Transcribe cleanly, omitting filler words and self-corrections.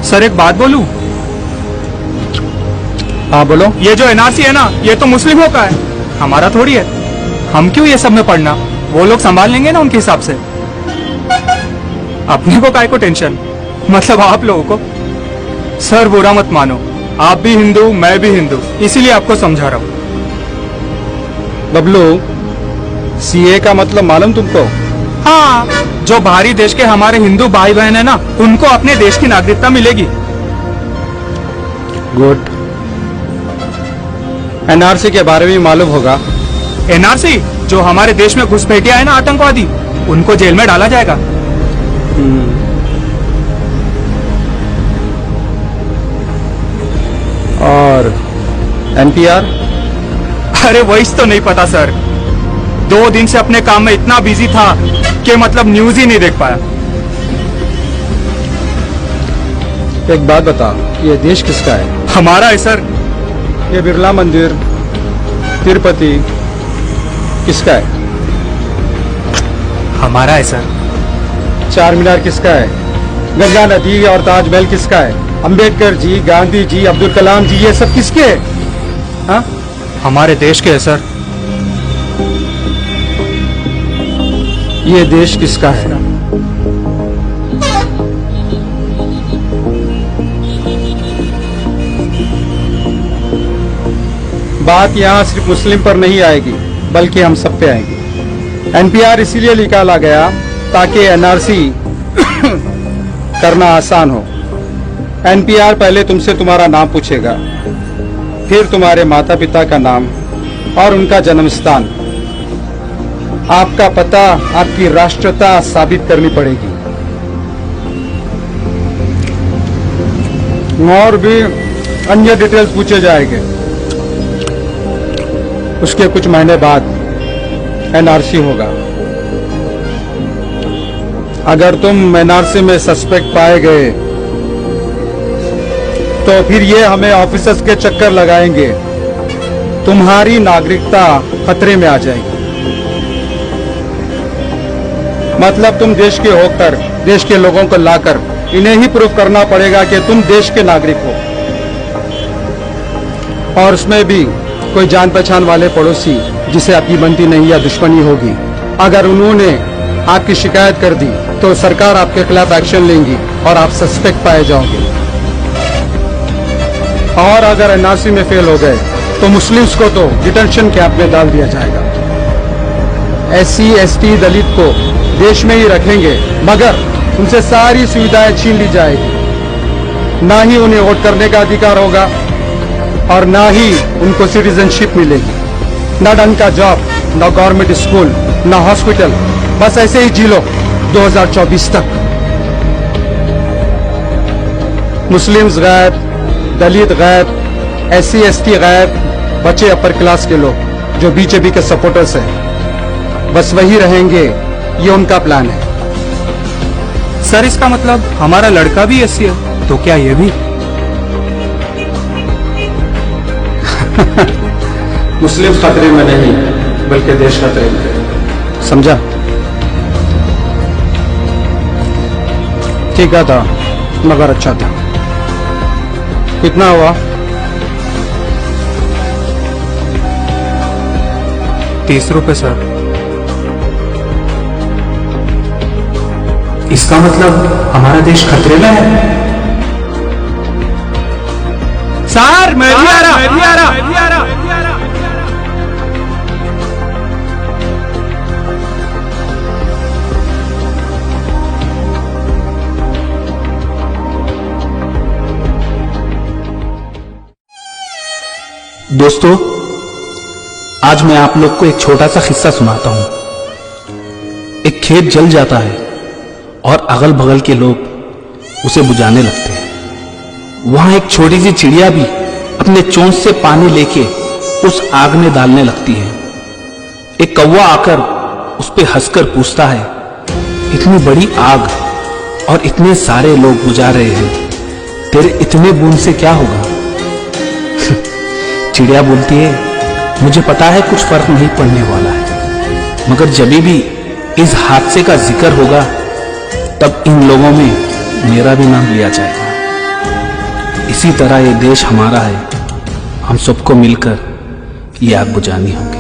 Sir एक बात बोलूं? हाँ बोलो। ये जो एनआरसी है ना, ये तो मुस्लिमों का है, हमारा थोड़ी है। हम क्यों ये सब में पढ़ना? वो लोग संभाल लेंगे ना उनके हिसाब से। अपने को काय को टेंशन, मतलब आप लोगों को। सर बुरा मत मानो, आप भी हिंदू मैं भी हिंदू, इसीलिए आपको समझा रहा हूं। बबलू, सीए का मतलब मालूम तुमको? हाँ, जो बाहरी देश के हमारे हिंदू भाई बहन है ना, उनको अपने देश की नागरिकता मिलेगी। गुड। एनआरसी के बारे में मालूम होगा? एनआरसी, जो हमारे देश में घुसपैठिया है ना आतंकवादी, उनको जेल में डाला जाएगा। और एनपीआर? अरे वही तो नहीं पता सर, 2 दिन से अपने काम में इतना बिजी था कि मतलब न्यूज ही नहीं देख पाया। एक बात बता, ये देश किसका है? हमारा है सर। ये बिरला मंदिर, तिरुपति किसका है? हमारा है सर। चार मीनार किसका है? गंगा नदी और ताजमहल किसका है? अंबेडकर जी, गांधी जी, अब्दुल कलाम जी, ये सब किसके हैं? हाँ? हमारे देश के है सर। ये देश किसका है? बात यहाँ सिर्फ मुस्लिम पर नहीं आएगी, बल्कि हम सब पे आएगी। एनपीआर इसीलिए निकाला गया ताकि एनआरसी करना आसान हो। एनपीआर पहले तुमसे तुम्हारा नाम पूछेगा, फिर तुम्हारे माता पिता का नाम और उनका जन्म स्थान। आपका पता, आपकी राष्ट्रीयता साबित करनी पड़ेगी। और भी अन्य डिटेल्स पूछे जाएंगे। उसके कुछ महीने बाद एनआरसी होगा। अगर तुम एनआरसी में सस्पेक्ट पाए गए तो फिर ये हमें ऑफिसर्स के चक्कर लगाएंगे। तुम्हारी नागरिकता खतरे में आ जाएगी। मतलब तुम देश के होकर देश के लोगों को लाकर इन्हें ही प्रूफ करना पड़ेगा कि तुम देश के नागरिक हो। और उसमें भी कोई जान पहचान वाले पड़ोसी जिसे आपकी बनती नहीं या दुश्मनी होगी, अगर उन्होंने आपकी शिकायत कर दी तो सरकार आपके खिलाफ एक्शन लेंगी और आप सस्पेक्ट पाए जाओगे। और अगर एनआरसी में फेल हो गए तो मुस्लिम्स को तो डिटेंशन कैंप में डाल दिया जाएगा। एससी, एसटी, दलित को देश में ही रखेंगे, मगर उनसे सारी सुविधाएं छीन ली जाएगी। ना ही उन्हें वोट करने का अधिकार होगा और ना ही उनको सिटीजनशिप मिलेगी। ना ढंग का जॉब, ना गवर्नमेंट स्कूल, ना हॉस्पिटल, बस ऐसे ही जी लो 2024 तक। मुस्लिम्स गायब, दलित गायब, एससी, एसटी गायब, बचे अपर क्लास के लोग जो बीजेपी के सपोर्टर्स हैं, बस वही रहेंगे। ये उनका प्लान है। सर इसका मतलब हमारा लड़का भी एससी है, तो क्या ये भी? मुस्लिम खतरे में नहीं, बल्कि देश खतरे में। समझा? ठीक था मगर अच्छा था। कितना हुआ? 30 रुपए सर। इसका मतलब हमारा देश खतरे में है। सर मैं भी आ रहा। दोस्तों, आज मैं आप लोग को एक छोटा सा किस्सा सुनाता हूं। एक खेत जल जाता है और अगल बगल के लोग उसे बुझाने लगते हैं। वहां एक छोटी सी चिड़िया भी अपने चोंच से पानी लेके उस आग में डालने लगती है। एक कौवा आकर उस पे हंसकर पूछता है, इतनी बड़ी आग और इतने सारे लोग बुझा रहे हैं, तेरे इतने बूंद से क्या होगा? चिड़िया बोलती है, मुझे पता है कुछ फर्क नहीं पड़ने वाला है, मगर जब भी इस हादसे का जिक्र होगा तब इन लोगों में मेरा भी नाम लिया जाएगा। इसी तरह ये देश हमारा है, हम सबको मिलकर ये आग बुझानी होगी।